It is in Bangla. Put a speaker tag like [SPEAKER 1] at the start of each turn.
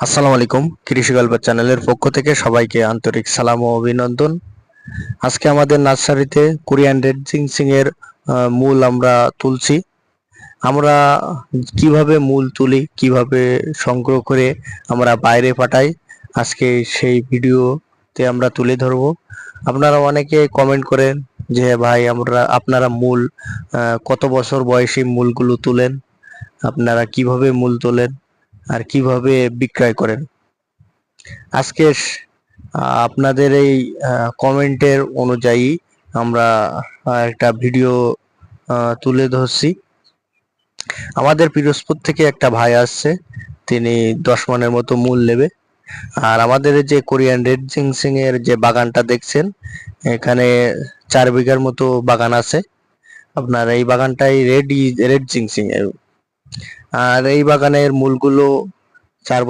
[SPEAKER 1] আসসালামু আলাইকুম। কৃষি গল্প চ্যানেলের পক্ষ থেকে সবাইকে আন্তরিক সালাম ও অভিনন্দন। আজকে আমাদের নার্সারিতে কোরিয়ান রেড জিংসিং এর মূল আমরা তুলছি। আমরা কিভাবে মূল তুলি, কিভাবে সংগ্রহ করে আমরা বাইরে পাঠাই, আজকে সেই ভিডিওতে আমরা তুলে ধরবো। আপনারা অনেকে কমেন্ট করেন যে ভাই আপনারা মূল কত বছর বয়সী মূলগুলো তুলেন, আপনারা কিভাবে মূল তোলেন আর কিভাবে বিক্রয় করেন। আজকে আপনাদের এই কমেন্টের অনুযায়ী আমরা একটা ভিডিও তুলে ধরছি। আমাদের পিরোজপুর থেকে একটা ভাই আসছে, তিনি 10 মনের মতো মূল নেবে। আর আমাদের এই যে কোরিয়ান রেড জিংসিং এর যে বাগানটা দেখছেন, এখানে 4 বিঘার মতো বাগান আছে। আপনার এই বাগানটাই রেড জিংসিং এর। আর এই বাগানের মূলগুলো 4 বছর